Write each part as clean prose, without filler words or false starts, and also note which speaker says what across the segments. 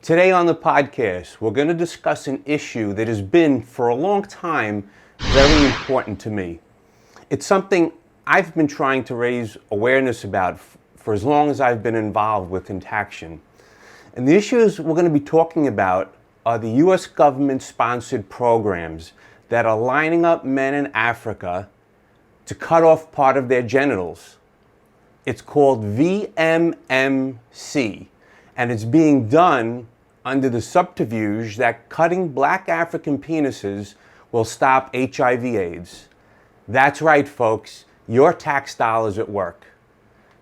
Speaker 1: Today on the podcast, we're going to discuss an issue that has been, for a long time, very important to me. It's something I've been trying to raise awareness about for as long as I've been involved with Intaction. And the issues we're going to be talking about are the U.S. government-sponsored programs that are lining up men in Africa to cut off part of their genitals. It's called VMMC, and it's being done under the subterfuge that cutting black African penises will stop HIV/AIDS. That's right, folks, your tax dollars at work.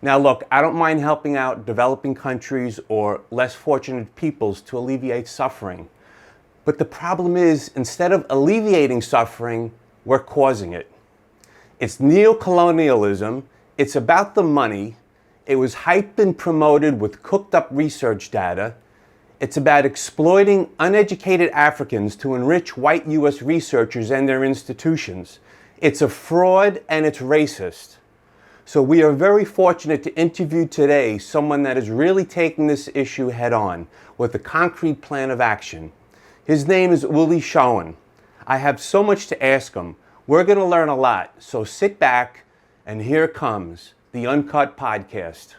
Speaker 1: Now look, I don't mind helping out developing countries or less fortunate peoples to alleviate suffering. But the problem is, instead of alleviating suffering, we're causing it. It's neocolonialism, it's about the money, it was hyped and promoted with cooked up research data, it's about exploiting uneducated Africans to enrich white U.S. researchers and their institutions. It's a fraud and it's racist. So we are very fortunate to interview today someone that is really taking this issue head on with a concrete plan of action. His name is Ulli Schauen. I have so much to ask him. We're going to learn a lot, so sit back and here comes the Uncut Podcast.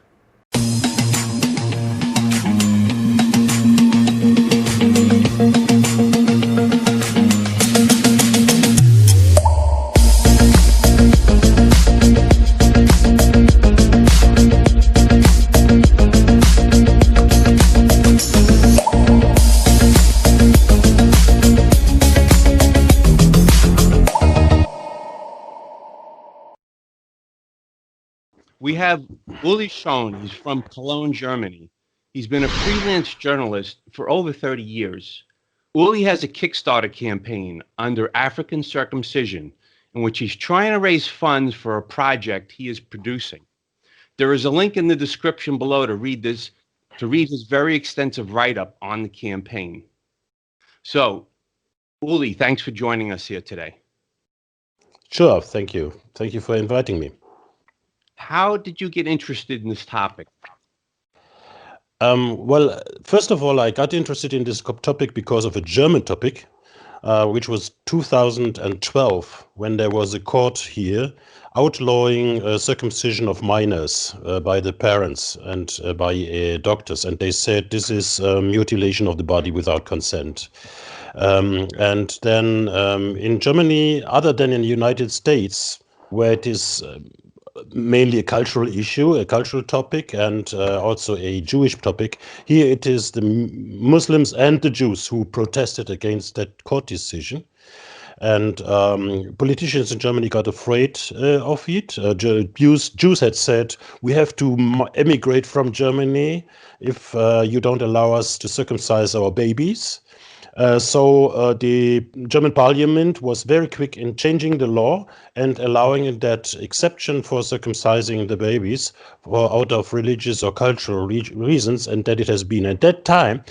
Speaker 1: We have Ulli Schauen. He's from Cologne, Germany. He's been a freelance journalist for over 30 years. Ulli has a Kickstarter campaign under African Circumcision, in which he's trying to raise funds for a project he is producing. There is a link in the description below to read his very extensive write-up on the campaign. So, Ulli, thanks for joining us here today.
Speaker 2: Sure, thank you. Thank you for inviting me.
Speaker 1: How did you get interested in this topic?
Speaker 2: Well, first of all, I got interested in this topic because of a German topic, which was 2012, when there was a court here outlawing circumcision of minors by the parents and by doctors. And they said this is mutilation of the body without consent. And then in Germany, other than in the United States, where it is mainly a cultural issue, a cultural topic, and also a Jewish topic. Here it is the Muslims and the Jews who protested against that court decision. And politicians in Germany got afraid of it. Jews had said, we have to emigrate from Germany if you don't allow us to circumcise our babies. So the German parliament was very quick in changing the law and allowing that exception for circumcising the babies out of religious or cultural reasons, and that it has been. At that time,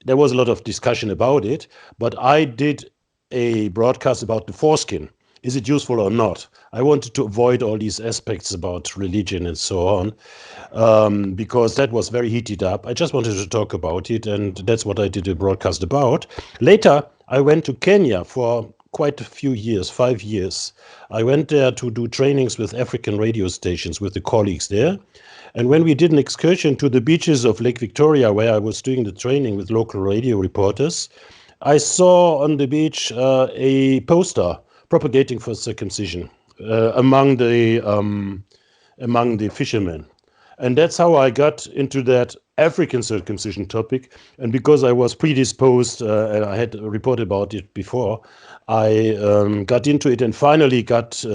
Speaker 2: there was a lot of discussion about it, but I did a broadcast about the foreskin. Is it useful or not? I wanted to avoid all these aspects about religion and so on, because that was very heated up. I just wanted to talk about it, and that's what I did a broadcast about. Later, I went to Kenya for quite a few years, 5 years. I went there to do trainings with African radio stations with the colleagues there. And when we did an excursion to the beaches of Lake Victoria, where I was doing the training with local radio reporters, I saw on the beach a poster propagating for circumcision among the fishermen. And that's how I got into that African circumcision topic. And because I was predisposed, and I had reported about it before, I got into it and finally got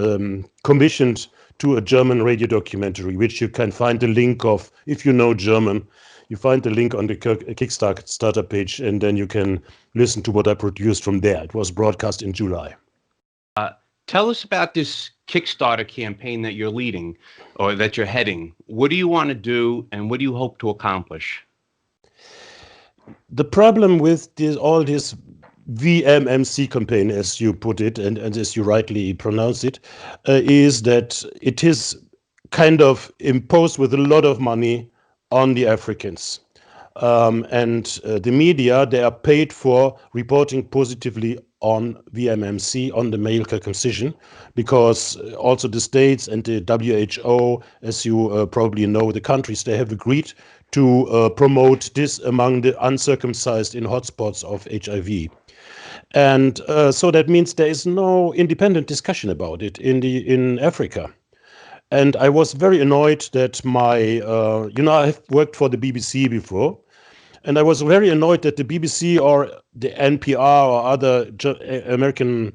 Speaker 2: commissioned to a German radio documentary, which you can find the link of, if you know German. You find the link on the Kickstarter page, and then you can listen to what I produced from there. It was broadcast in July.
Speaker 1: Tell us about this Kickstarter campaign that you're leading or that you're heading. What do you want to do and what do you hope to accomplish?
Speaker 2: The problem with all this VMMC campaign, as you put it, and as you rightly pronounce it, is that it is kind of imposed with a lot of money on the Africans. and the media, they are paid for reporting positively on VMMC, on the male circumcision, because also the states and the WHO, as you probably know, the countries, they have agreed to promote this among the uncircumcised in hotspots of HIV. And so that means there is no independent discussion about it in Africa. And I was very annoyed that I have worked for the BBC before, and I was very annoyed that the BBC or the NPR or other American,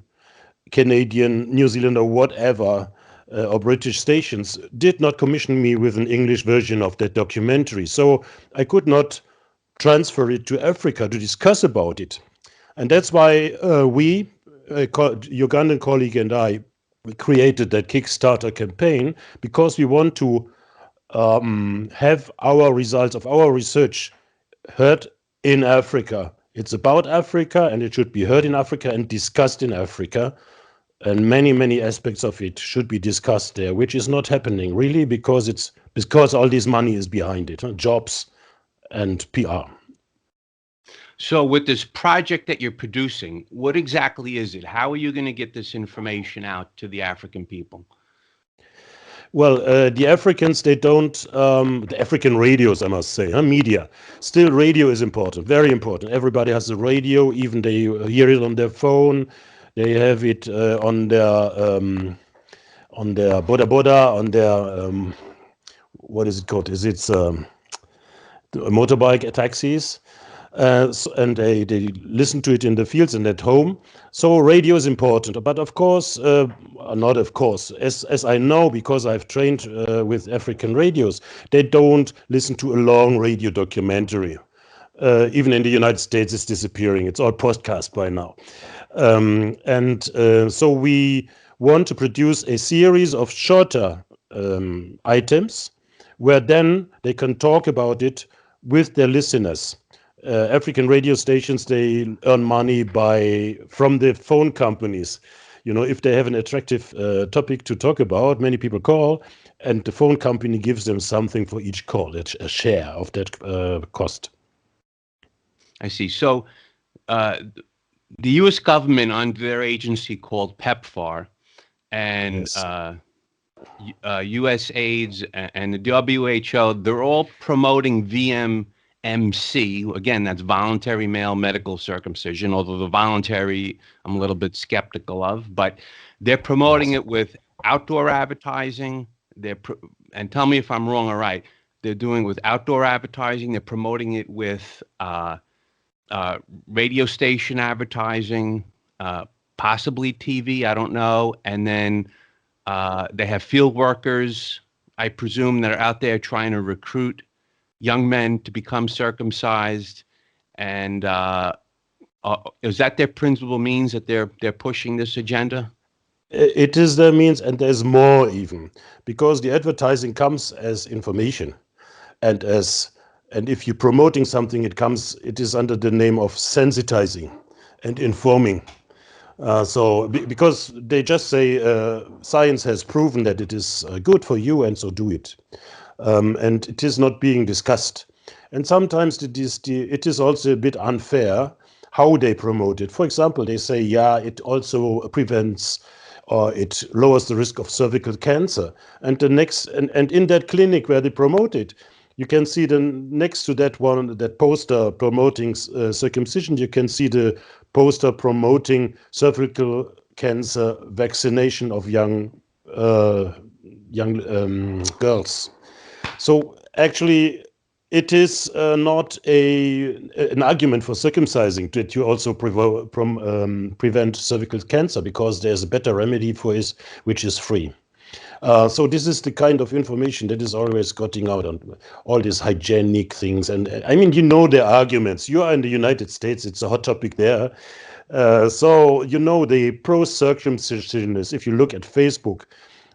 Speaker 2: Canadian, New Zealand, or whatever, or British stations did not commission me with an English version of that documentary. So I could not transfer it to Africa to discuss about it. And that's why we, Ugandan colleague and I, we created that Kickstarter campaign, because we want to have our results of our research heard in Africa. It's about Africa, and it should be heard in Africa and discussed in Africa. And many, many aspects of it should be discussed there, which is not happening really, because all this money is behind it, jobs and PR.
Speaker 1: So with this project that you're producing, what exactly is it? How are you going to get this information out to the African people?
Speaker 2: Well, the Africans, they don't, the African radios, I must say, media. Still, radio is important, very important. Everybody has a radio, even they hear it on their phone. They have it on their boda boda, on their, what is it called? Motorbike taxis? And they listen to it in the fields and at home. So radio is important. But of course, not of course, as I know, because I've trained with African radios, they don't listen to a long radio documentary. Even in the United States, it's disappearing. It's all podcast by now. So we want to produce a series of shorter items where then they can talk about it with their listeners. African radio stations, they earn money from the phone companies. If they have an attractive topic to talk about, many people call, and the phone company gives them something for each call, a share of that cost.
Speaker 1: I see. So the U.S. government, under their agency called PEPFAR, and yes. U.S. AIDS and the WHO, they're all promoting VMMC. Again, that's voluntary male medical circumcision, although the voluntary I'm a little bit skeptical of. But they're promoting it with outdoor advertising. And tell me if I'm wrong or right. They're doing it with outdoor advertising. They're promoting it with radio station advertising, possibly TV, I don't know. And then they have field workers, I presume, that are out there trying to recruit young men to become circumcised. And is that their principal means that they're pushing this agenda?
Speaker 2: It is their means, and there's more even, because the advertising comes as information, and if you're promoting something, it is under the name of sensitizing and informing. Because they just say science has proven that it is good for you, and so do it. And it is not being discussed. And sometimes it is also a bit unfair how they promote it. For example, they say, it also prevents or it lowers the risk of cervical cancer. And and in that clinic where they promote it, you can see next to that poster promoting circumcision, you can see the poster promoting cervical cancer vaccination of young girls. So actually, it is not an argument for circumcising that you also prevent cervical cancer, because there's a better remedy for it, which is free. So this is the kind of information that is always getting out on all these hygienic things. And I mean, their arguments. You are in the United States. It's a hot topic there. So the pro-circumcisionists, if you look at Facebook,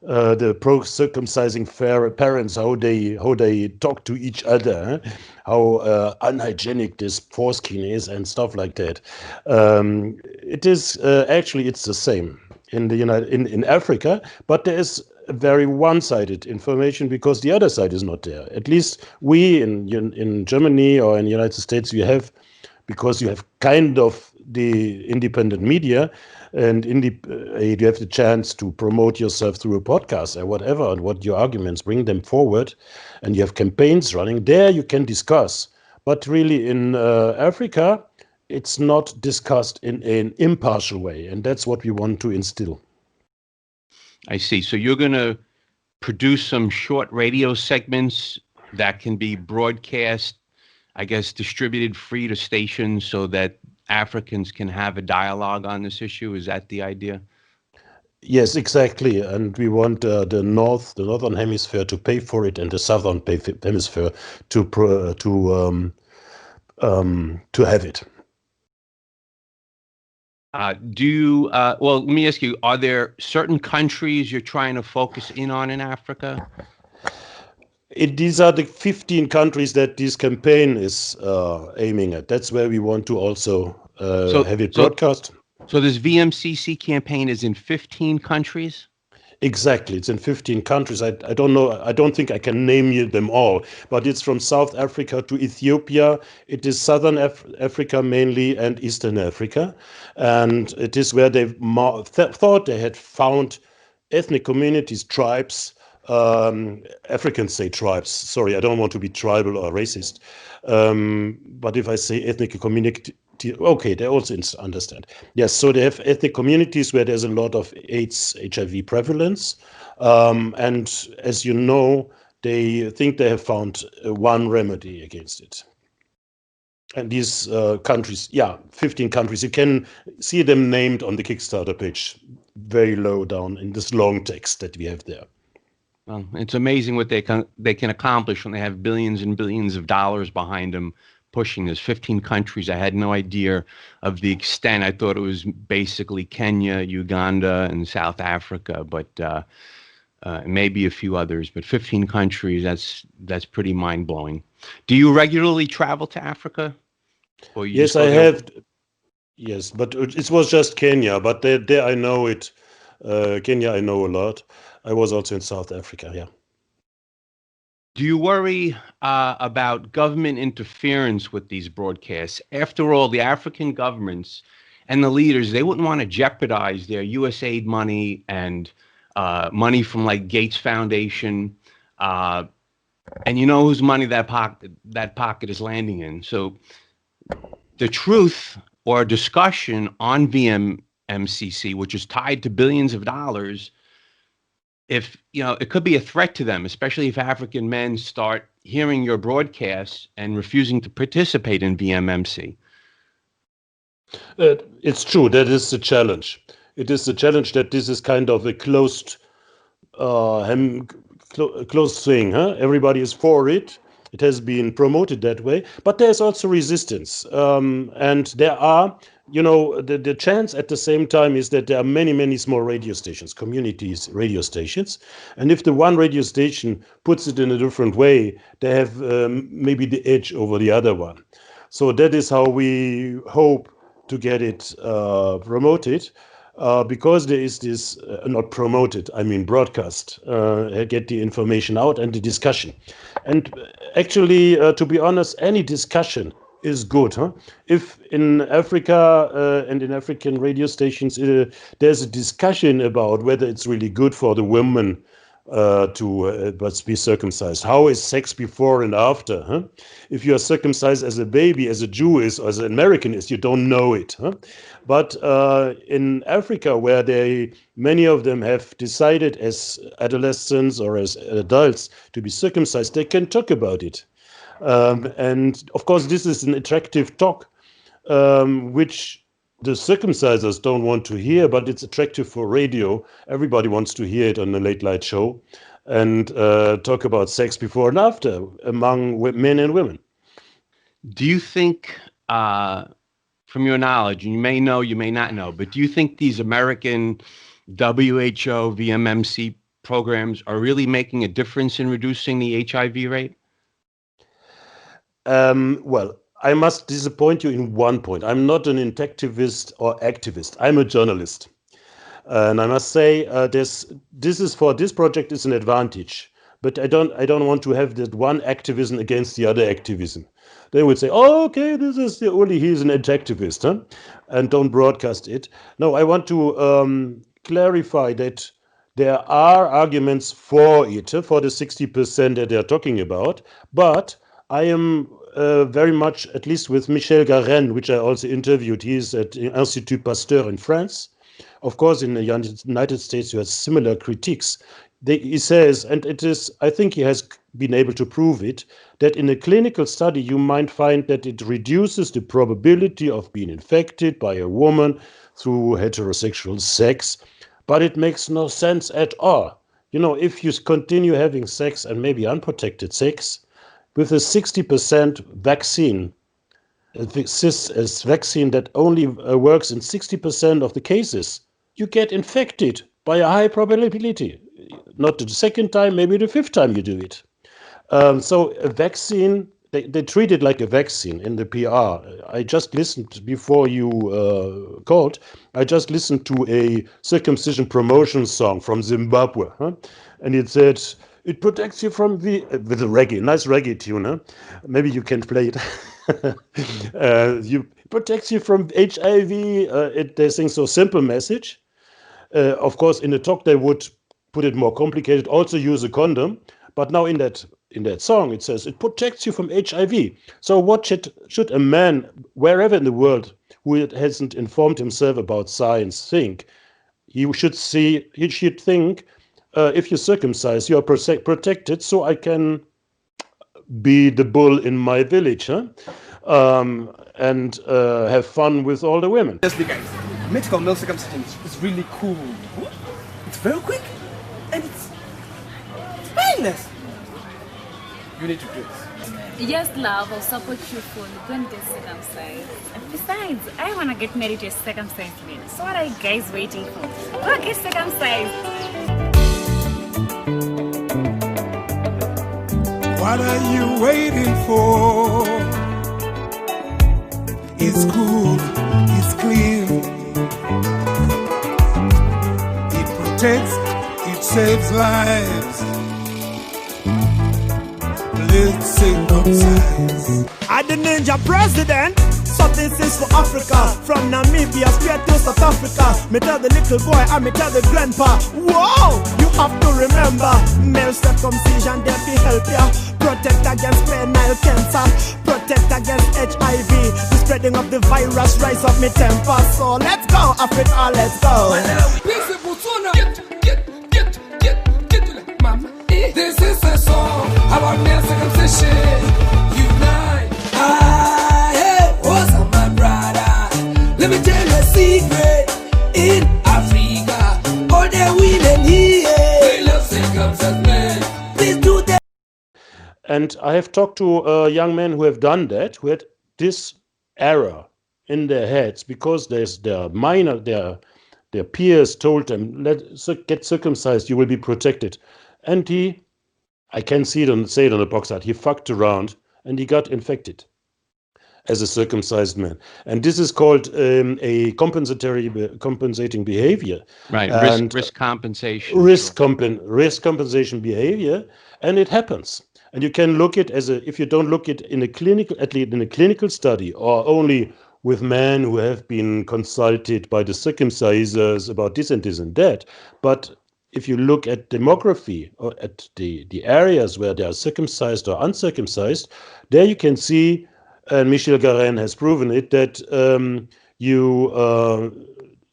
Speaker 2: the pro-circumcising parents, how they talk to each other, how unhygienic this foreskin is and stuff like that. It is actually, it's the same in Africa, but there is very one-sided information because the other side is not there. At least we in Germany or in the United States, because you have kind of the independent media, and you have the chance to promote yourself through a podcast or whatever, and what your arguments, bring them forward, and you have campaigns running. There you can discuss. But really in Africa, it's not discussed in an impartial way, and that's what we want to instill.
Speaker 3: I see. So you're going to produce some short radio segments that can be broadcast, I guess, distributed free to stations so that Africans can have a dialogue on this issue. Is that the idea?
Speaker 2: Yes, exactly. And we want the northern hemisphere to pay for it, and the southern hemisphere to have it.
Speaker 3: Well, let me ask you, are there certain countries you're trying to focus in on in Africa?
Speaker 2: These are the 15 countries that this campaign is aiming at. That's where we want to also have it broadcast.
Speaker 3: So this VMCC campaign is in 15 countries?
Speaker 2: Exactly. It's in 15 countries. I don't know. I don't think I can name them all, but it's from South Africa to Ethiopia. It is Southern Africa mainly, and Eastern Africa. And it is where they thought they had found ethnic communities, tribes. Africans say tribes. Sorry, I don't want to be tribal or racist. But if I say ethnic community, okay, they also understand. Yes, so they have ethnic communities where there's a lot of AIDS, HIV prevalence. And as you know, they think they have found one remedy against it. And these countries, 15 countries, you can see them named on the Kickstarter page, very low down in this long text that we have there.
Speaker 3: Well, it's amazing what they can accomplish when they have billions and billions of dollars behind them pushing this. 15 countries. I had no idea of the extent. I thought it was basically Kenya, Uganda, and South Africa, but maybe a few others. But 15 countries, that's pretty mind-blowing. Do you regularly travel to Africa?
Speaker 2: Yes, I have. Yes, but it was just Kenya, but there I know it. Kenya, I know a lot. I was also in South Africa, yeah.
Speaker 3: Do you worry about government interference with these broadcasts? After all, the African governments and the leaders, they wouldn't want to jeopardize their USAID money and money from like Gates Foundation. And you know whose money that pocket is landing in. So the truth or discussion on VMMCC, which is tied to billions of dollars, if it could be a threat to them, especially if African men start hearing your broadcasts and refusing to participate in VMMC.
Speaker 2: It's true. That is the challenge. It is the challenge that this is kind of a closed thing. Everybody is for it. It has been promoted that way, but there's also resistance. And there are, the chance at the same time is that there are many, many small radio stations, communities, radio stations. And if the one radio station puts it in a different way, they have maybe the edge over the other one. So that is how we hope to get it promoted. Because there is this, not promoted, I mean broadcast, get the information out and the discussion. And actually, to be honest, any discussion is good. If in Africa and in African radio stations, there's a discussion about whether it's really good for the women to be circumcised. How is sex before and after? If you are circumcised as a baby, as a Jew is, or as an American is, you don't know it. But in Africa, where many of them have decided as adolescents or as adults to be circumcised, they can talk about it. And of course, this is an attractive talk, which the circumcisers don't want to hear, but it's attractive for radio. Everybody wants to hear it on a late night show and talk about sex before and after among men and women.
Speaker 3: Do you think, from your knowledge, and you may know, you may not know, but do you think these American WHO, VMMC programs are really making a difference in reducing the HIV rate?
Speaker 2: Well, I must disappoint you in one point. I'm not an intectivist or activist. I'm a journalist. And I must say, this project is an advantage. But I don't want to have that one activism against the other activism. They would say, "Oh, okay, this is the Ulli, he's an activist, huh?" And don't broadcast it. No, I want to clarify that there are arguments for it, for the 60% that they're talking about. But I am very much, at least with Michel Garenne, which I also interviewed. He's at Institut Pasteur in France. Of course, in the United States, you have similar critiques. He says, and it is, I think he has been able to prove it, that in a clinical study, you might find that it reduces the probability of being infected by a woman through heterosexual sex, but it makes no sense at all. You know, if you continue having sex and maybe unprotected sex, with a 60% vaccine, a vaccine that only works in 60% of the cases, you get infected by a high probability. Not the second time, maybe the fifth time you do it. So a vaccine, they treat it like a vaccine in the PR. I just listened before you called. I just listened to a circumcision promotion song from Zimbabwe, huh? And it said, "It protects you from the," with a reggae, nice reggae tune, huh? Maybe you can play it. It protects you from HIV. They sing so simple message. Of course, in the talk they would put it more complicated. Also use a condom. But now in that song it says it protects you from HIV. So what should a man wherever in the world who hasn't informed himself about science think? He should think if you're circumcised, you are protected. So I can be the bull in my village, huh? And have fun with all the women.
Speaker 4: Yes, guys, medical male circumcision is really cool. It's very quick and it's painless. You need to do this.
Speaker 5: Yes, love, I'll support you for going to get circumcised. And besides, I want to get married to a circumcised man. So what are you guys waiting for? Go get circumcised.
Speaker 6: What are you waiting for? It's cool, it's clean. It protects, it saves lives. Let's circumcise.
Speaker 7: I'm the ninja president. So this is for Africa. From Namibia straight to South Africa. Me tell the little boy and me tell the grandpa. Whoa! You have to remember, male circumcision there to help ya. Protect against penile cancer. Protect against HIV. The spreading of the virus rise up me temper. So let's go Africa, let's go.
Speaker 6: This is a song about male circumcision. Unite. What's up, my brother? Let me tell you a secret. In Africa, all the women here, they love circumcised men. Please do that.
Speaker 2: And I have talked to young men who have done that, who had this error in their heads because their peers told them, get circumcised, you will be protected. And I can say it on the box art, he fucked around and he got infected as a circumcised man. And this is called a compensating behavior.
Speaker 3: Right,
Speaker 2: and
Speaker 3: risk compensation.
Speaker 2: Risk compensation behavior, and it happens. And you can look it if you don't look it in a clinical study, or only with men who have been consulted by the circumcisers about this and that, but if you look at demography or at the areas where they are circumcised or uncircumcised, there you can see, and Michel Garenne has proven it, that you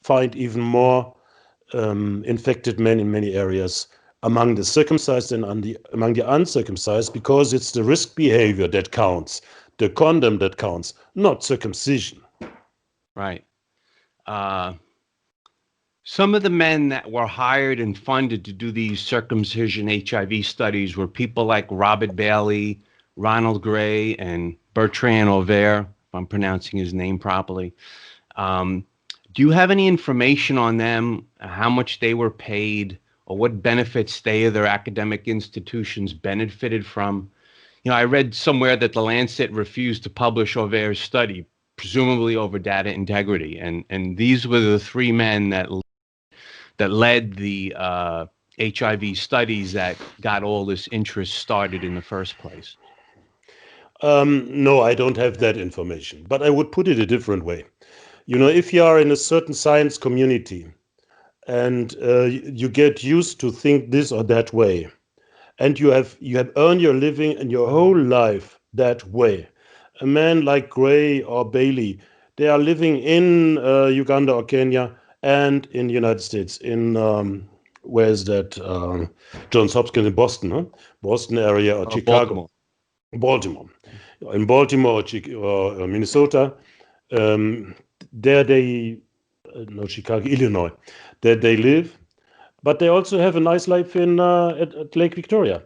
Speaker 2: find even more infected men in many areas among the circumcised and among the uncircumcised, because it's the risk behavior that counts, the condom that counts, not circumcision.
Speaker 3: Right. Some of the men that were hired and funded to do these circumcision HIV studies were people like Robert Bailey, Ronald Gray, and Bertrand Overe, if I'm pronouncing his name properly. Do you have any information on them, how much they were paid, or what benefits they or their academic institutions benefited from? You know, I read somewhere that the Lancet refused to publish Overe's study, presumably over data integrity. And these were the three men that that led the HIV studies that got all this interest started in the first place?
Speaker 2: No, I don't have that information, but I would put it a different way. You know, if you are in a certain science community and you get used to think this or that way, and you have earned your living and your whole life that way. A man like Gray or Bailey, they are living in Uganda or Kenya and in the United States, in where is that? Johns Hopkins in Boston, huh? Boston area or Chicago. Baltimore. In Baltimore or Minnesota, there they, no, Chicago, Illinois, there they live. But they also have a nice life in at Lake Victoria,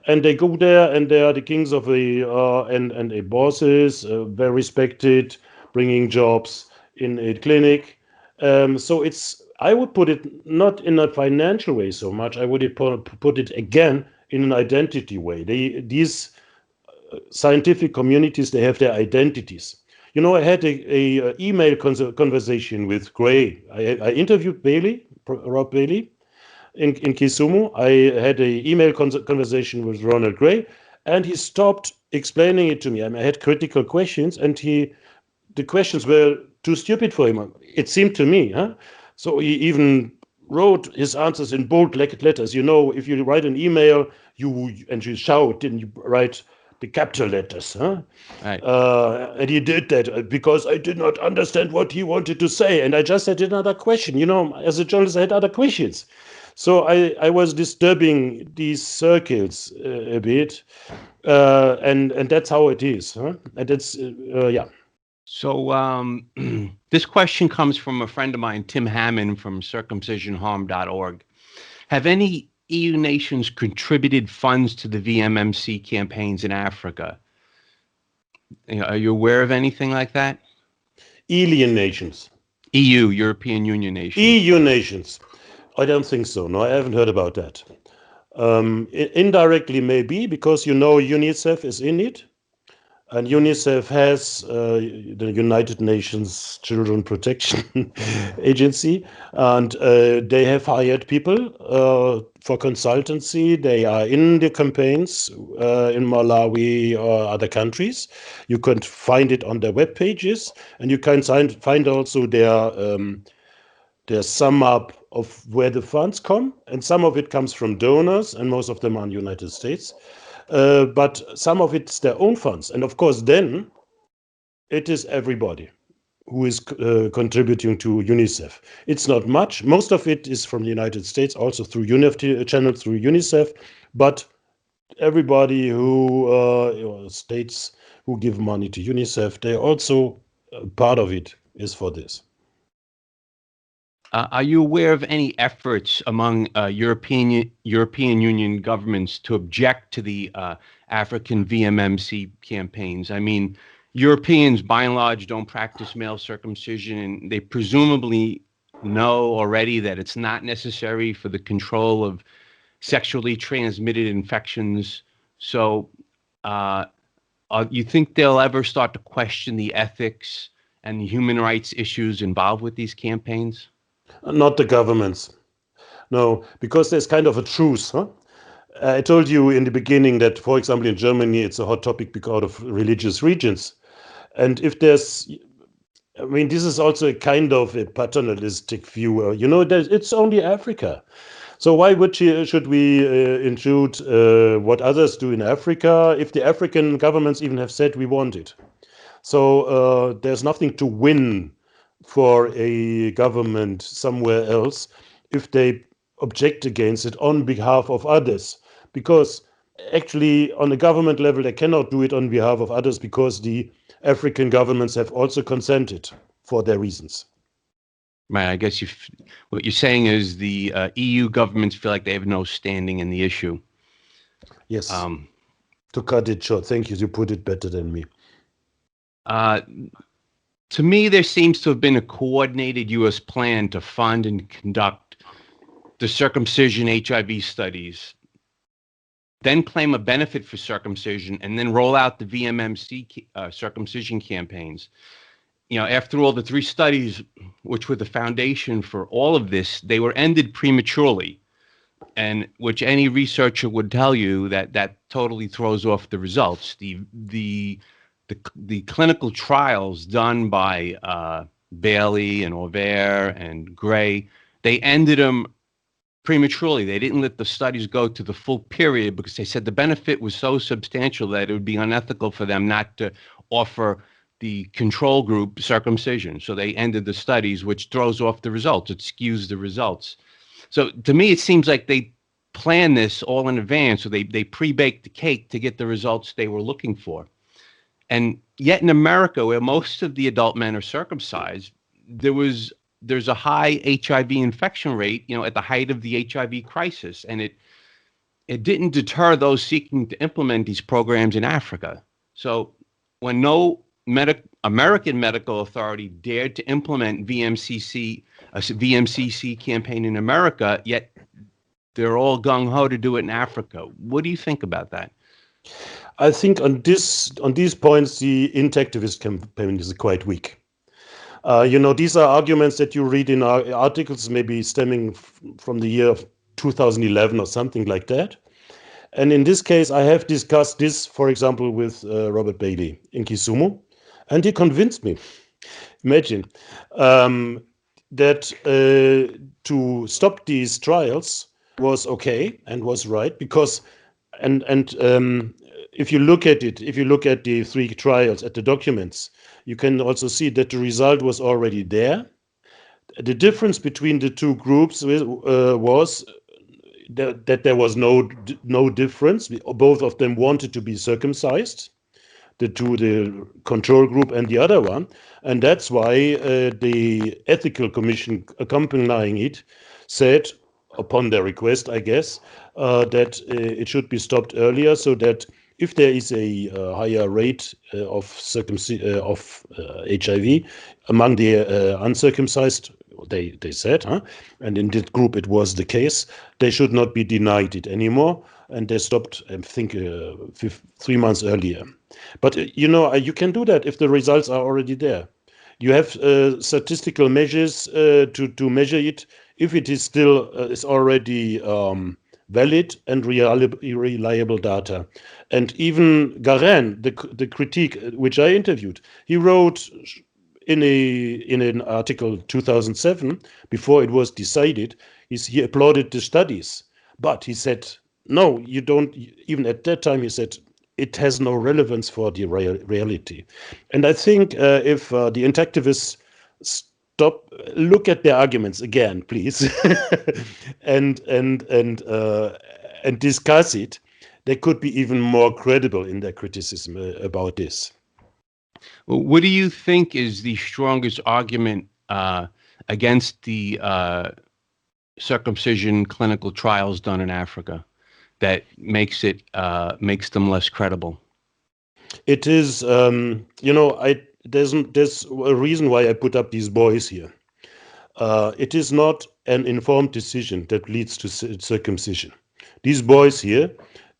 Speaker 2: and they go there, and they are the kings of and a bosses, very respected, bringing jobs in a clinic. So I would put it not in a financial way so much. I would put it again in an identity way. These scientific communities, they have their identities. You know, I had a email conversation with Gray. I interviewed Rob Bailey. In Kisumu, I had an email conversation with Ronald Gray, and he stopped explaining it to me. I had critical questions, and the questions were too stupid for him. It seemed to me, huh? So he even wrote his answers in bold letters. You know, if you write an email, you shout, and you write the capital letters, huh?
Speaker 3: Right.
Speaker 2: And he did that because I did not understand what he wanted to say, and I just had another question. You know, as a journalist, I had other questions. So I was disturbing these circles a bit, and that's how it is, huh? And it's yeah.
Speaker 3: So this question comes from a friend of mine, Tim Hammond from circumcisionharm.org. Have any EU nations contributed funds to the VMMC campaigns in Africa? Are you aware of anything like that?
Speaker 2: Alien nations.
Speaker 3: EU, European Union nations.
Speaker 2: EU nations. I don't think so. No, I haven't heard about that. Indirectly, maybe, because, you know, UNICEF is in it. And UNICEF has the United Nations Children Protection Agency. And they have hired people for consultancy. They are in the campaigns in Malawi or other countries. You can find it on their web pages. And you can find also their sum up of where the funds come, and some of it comes from donors, and most of them are in the United States. But some of it's their own funds. And of course, then it is everybody who is contributing to UNICEF. It's not much. Most of it is from the United States, also through channeled through UNICEF. But everybody who states who give money to UNICEF, they also part of it is for this.
Speaker 3: Are you aware of any efforts among European Union governments to object to the African VMMC campaigns? I mean, Europeans, by and large, don't practice male circumcision, and they presumably know already that it's not necessary for the control of sexually transmitted infections. So you think they'll ever start to question the ethics and the human rights issues involved with these campaigns?
Speaker 2: Not the governments. No, because there's kind of a truce, huh? I told you in the beginning that, for example, in Germany, it's a hot topic because of religious regions. And if there's, I mean, this is also a kind of a paternalistic view. You know, it's only Africa. So why should we intrude what others do in Africa if the African governments even have said we want it? So there's nothing to win for a government somewhere else if they object against it on behalf of others, because actually on a government level they cannot do it on behalf of others because the African governments have also consented for their reasons.
Speaker 3: Right. I guess what you're saying is the EU governments feel like they have no standing in the issue.
Speaker 2: Yes. To cut it short, thank you. You put it better than me.
Speaker 3: To me, there seems to have been a coordinated U.S. plan to fund and conduct the circumcision HIV studies, then claim a benefit for circumcision, and then roll out the VMMC circumcision campaigns. after all, the 3 studies, which were the foundation for all of this, they were ended prematurely, and which any researcher would tell you that totally throws off the results. The clinical trials done by Bailey and Overe and Gray, they ended them prematurely. They didn't let the studies go to the full period because they said the benefit was so substantial that it would be unethical for them not to offer the control group circumcision. So they ended the studies, which throws off the results. It skews the results. So to me, it seems like they planned this all in advance. So they pre-baked the cake to get the results they were looking for. And yet in America, where most of the adult men are circumcised, there's a high HIV infection rate, at the height of the HIV crisis. And it didn't deter those seeking to implement these programs in Africa. So when no American medical authority dared to implement a VMCC campaign in America, yet they're all gung-ho to do it in Africa. What do you think about that?
Speaker 2: I think on these points, the Intactivist campaign is quite weak. These are arguments that you read in articles maybe stemming from the year of 2011 or something like that. And in this case, I have discussed this, for example, with Robert Bailey in Kisumu, and he convinced me. Imagine that to stop these trials was okay and was right because, if you look at it, if you look at the 3 trials, at the documents, you can also see that the result was already there. The difference between the 2 groups was that there was no difference. Both of them wanted to be circumcised, the control group and the other one. And that's why the ethical commission accompanying it said, upon their request, I guess, that it should be stopped earlier so that if there is a higher rate of HIV among the uncircumcised, they said, and in this group it was the case, they should not be denied it anymore, and they stopped, I think, 3 months earlier. But you can do that if the results are already there. You have statistical measures to measure it if it is still is already valid and reliable data. And even Garin, the critique which I interviewed, he wrote in an article 2007, before it was decided, he applauded the studies, but he said, no, you don't. Even at that time, he said it has no relevance for the reality. And I think if the Intactivists look at their arguments again, please, and discuss it, they could be even more credible in their criticism about this.
Speaker 3: What do you think is the strongest argument against the circumcision clinical trials done in Africa that makes them less credible?
Speaker 2: It is, there's a reason why I put up these boys here. It is not an informed decision that leads to circumcision. These boys here,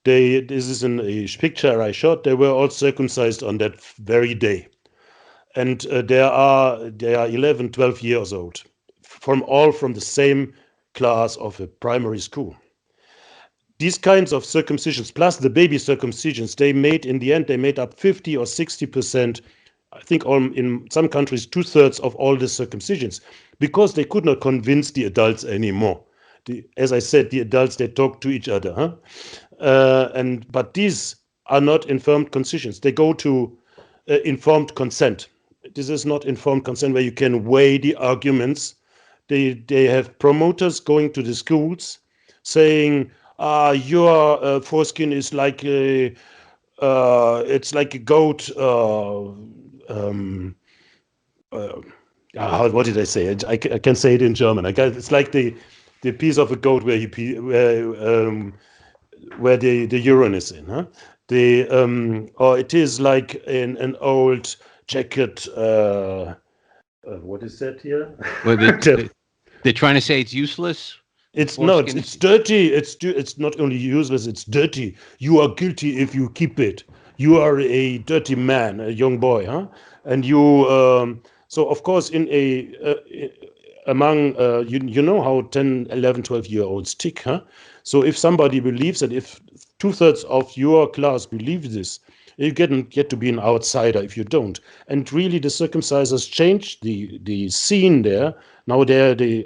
Speaker 2: this is a picture I shot. They were all circumcised on that very day, and they are 11, 12 years old, from the same class of a primary school. These kinds of circumcisions, plus the baby circumcisions, they made up 50 or 60%. I think in some countries 2/3 of all the circumcisions, because they could not convince the adults anymore. As I said, the adults, they talk to each other, but these are not informed conscience. They go to informed consent. This is not informed consent where you can weigh the arguments. They have promoters going to the schools saying, your foreskin is like it's like a goat. What did I say? I can say it in German. It's like the piece of a goat where the urine is in. Or it is like an old jacket. What is that here?
Speaker 3: Well, they're trying to say it's useless.
Speaker 2: It's dirty. It's not only useless. It's dirty. You are guilty if you keep it. You are a dirty man, a young boy, And you, so of course, in among, you know how 10, 11, 12-year-olds tick, huh? So if somebody believes that, if 2/3 of your class believe this, you get to be an outsider if you don't. And really, the circumcisers changed the scene there. Now the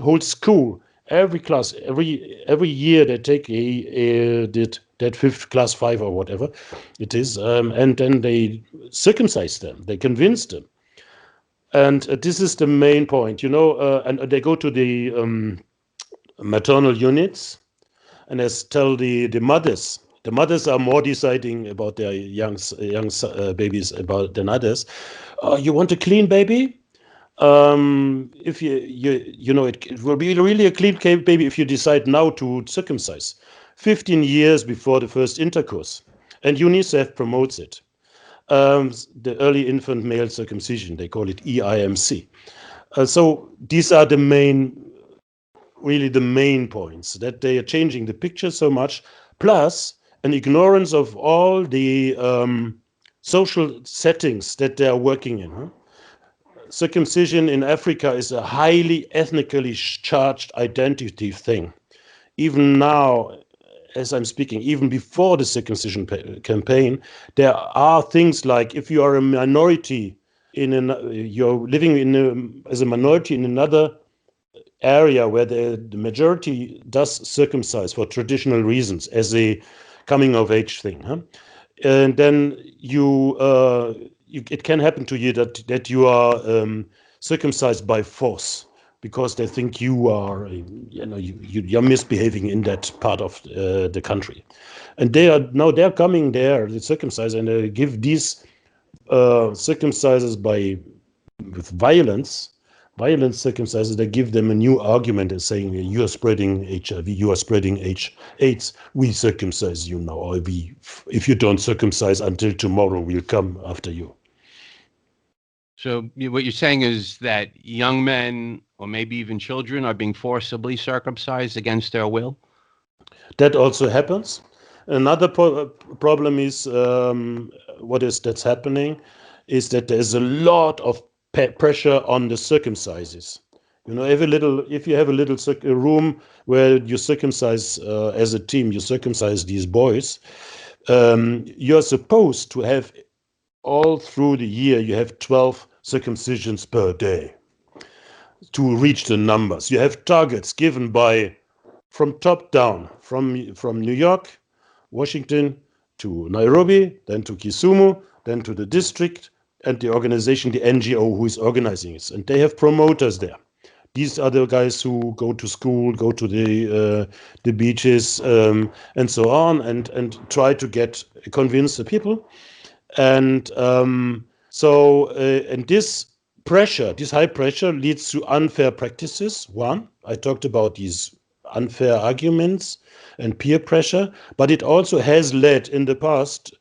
Speaker 2: whole school, every class, every year they take that fifth, class 5 or whatever it is, and then they circumcise them. They convince them. And this is the main point, and they go to the maternal units, and they tell the mothers. The mothers are more deciding about their young babies than others. You want a clean baby? If it will be really a clean baby if you decide now to circumcise 15 years before the first intercourse. And UNICEF promotes it. The early infant male circumcision, they call it EIMC. So these are the main points, that they are changing the picture so much, plus an ignorance of all the social settings that they are working in. Huh? Circumcision in Africa is a highly ethnically charged identity thing. Even now, as I'm speaking, even before the circumcision campaign, there are things like, if you are a minority you're living as a minority in another area where the majority does circumcise for traditional reasons as a coming of age thing, huh? And then it can happen to you that you are circumcised by force, because they think you are, you're misbehaving in that part of the country. And they're coming there, the circumcised, and they give these circumcisers with violent circumcisers. They give them a new argument and saying, you are spreading HIV, you are spreading AIDS, we circumcise you now, or if you don't circumcise until tomorrow, we'll come after you.
Speaker 3: So what you're saying is that young men, or maybe even children, are being forcibly circumcised against their will?
Speaker 2: That also happens. Another problem is that's happening is that there's a lot of pressure on the circumcises. If you have a little room where you circumcise as a team, you circumcise these boys, you're supposed to have, all through the year, you have 12 circumcisions per day to reach the numbers. You have targets given from top down, from New York, Washington to Nairobi, then to Kisumu, then to the district, and the organization, the NGO who is organizing it. And they have promoters there. These are the guys who go to school, go to the beaches, and so on, and try to convince the people. And and this pressure, this high pressure, leads to unfair practices. One, I talked about these unfair arguments and peer pressure, but it also has led in the past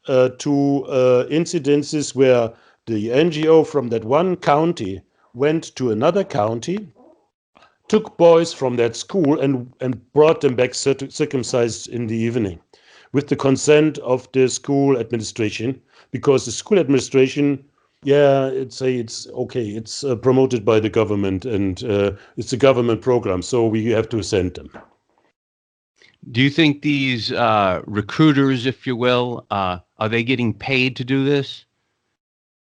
Speaker 2: to incidences where the NGO from that one county went to another county, took boys from that school and brought them back circumcised in the evening with the consent of the school administration, because the school administration, it's okay, it's promoted by the government, and it's a government program, so we have to send them.
Speaker 3: Do you think these recruiters, if you will, are they getting paid to do this?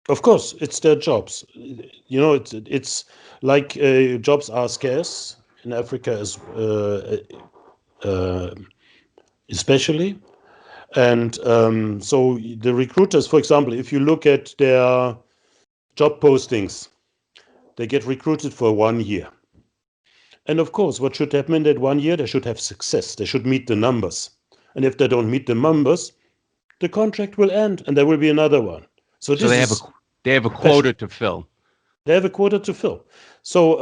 Speaker 2: Of course, it's their jobs. It's like jobs are scarce in Africa, especially. And so the recruiters, for example, if you look at their job postings, they get recruited for 1 year. And of course, what should happen in that 1 year? They should have success. They should meet the numbers. And if they don't meet the numbers, the contract will end and there will be another one. So they
Speaker 3: have a quota to fill.
Speaker 2: They have a quota to fill. So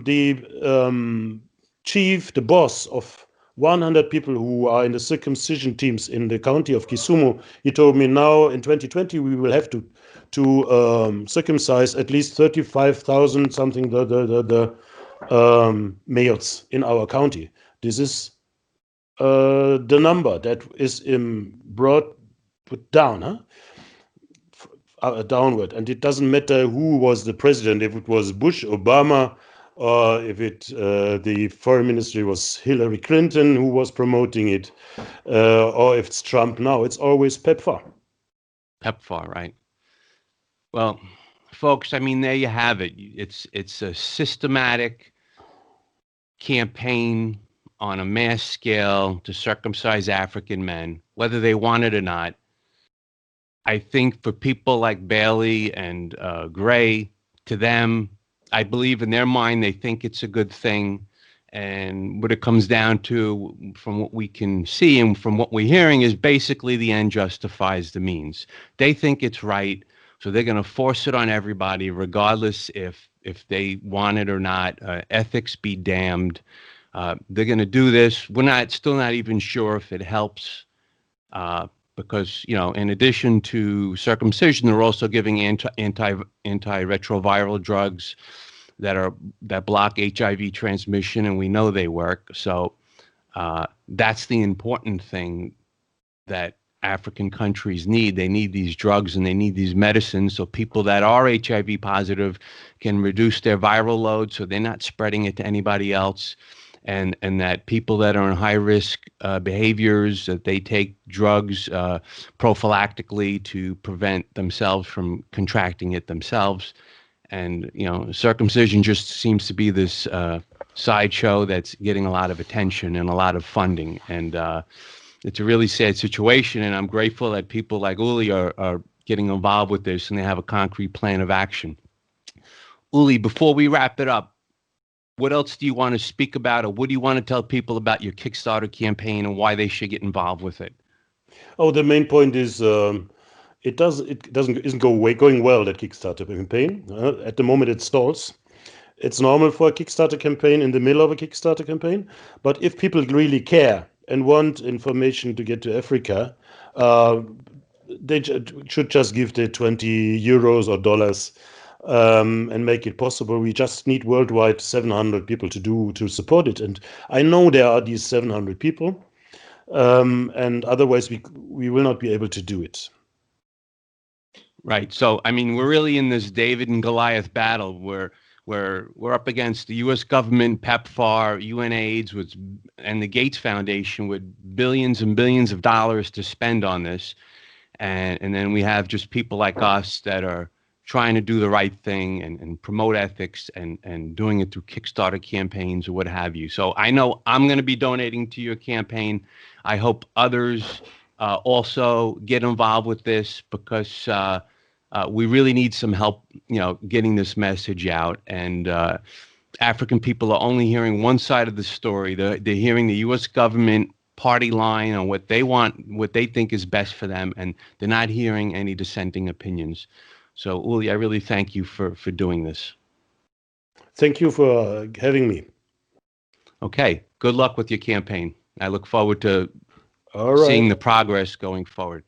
Speaker 2: the chief, the boss of 100 people who are in the circumcision teams in the county of Kisumu, he told me, now in 2020 we will have to circumcise at least 35,000 something the males in our county. This is the number that is put down. Huh? downward. And it doesn't matter who was the president, if it was Bush, Obama, or if the foreign ministry was Hillary Clinton who was promoting it, or if it's Trump now. It's always PEPFAR.
Speaker 3: PEPFAR, right? Well, folks, I mean, there you have it. It's a systematic campaign on a mass scale to circumcise African men, whether they want it or not. I think for people like Bailey and Gray, to them, I believe in their mind, they think it's a good thing. And what it comes down to, from what we can see and from what we're hearing, is basically the end justifies the means. They think it's right, so they're going to force it on everybody, regardless if they want it or not. Ethics be damned. They're going to do this. We're still not even sure if it helps, because, you know, in addition to circumcision, they're also giving antiretroviral drugs that block HIV transmission, and we know they work. So that's the important thing that African countries need. They need these drugs and they need these medicines so people that are HIV positive can reduce their viral load so they're not spreading it to anybody else. And that people that are in high risk behaviors, that they take drugs prophylactically to prevent themselves from contracting it themselves. And, you know, circumcision just seems to be this sideshow that's getting a lot of attention and a lot of funding. And it's a really sad situation. And I'm grateful that people like Ulli are getting involved with this and they have a concrete plan of action. Ulli, before we wrap it up, what else do you want to speak about, or what do you want to tell people about your Kickstarter campaign and why they should get involved with it?
Speaker 2: Oh, the main point is isn't going well, that Kickstarter campaign. At the moment, it stalls. It's normal for a Kickstarter campaign in the middle of a Kickstarter campaign, but if people really care and want information to get to Africa, they should just give the 20 euros or dollars. And make it possible. We just need worldwide 700 people to support it, and I know there are these 700 people, and otherwise we will not be able to do it.
Speaker 3: Right. So I mean, we're really in this David and Goliath battle where we're up against the U.S. government, PEPFAR, UNAIDS, and the Gates Foundation with billions and billions of dollars to spend on this, and then we have just people like us that are trying to do the right thing and promote ethics and doing it through Kickstarter campaigns or what have you. So I know I'm going to be donating to your campaign. I hope others also get involved with this, because we really need some help, you know, getting this message out. And African people are only hearing one side of the story. They're hearing the U.S. government party line on what they want, what they think is best for them, and they're not hearing any dissenting opinions. So, Ulli, I really thank you for doing this.
Speaker 2: Thank you for having me.
Speaker 3: Okay. Good luck with your campaign. I look forward to
Speaker 2: All right.
Speaker 3: seeing the progress going forward.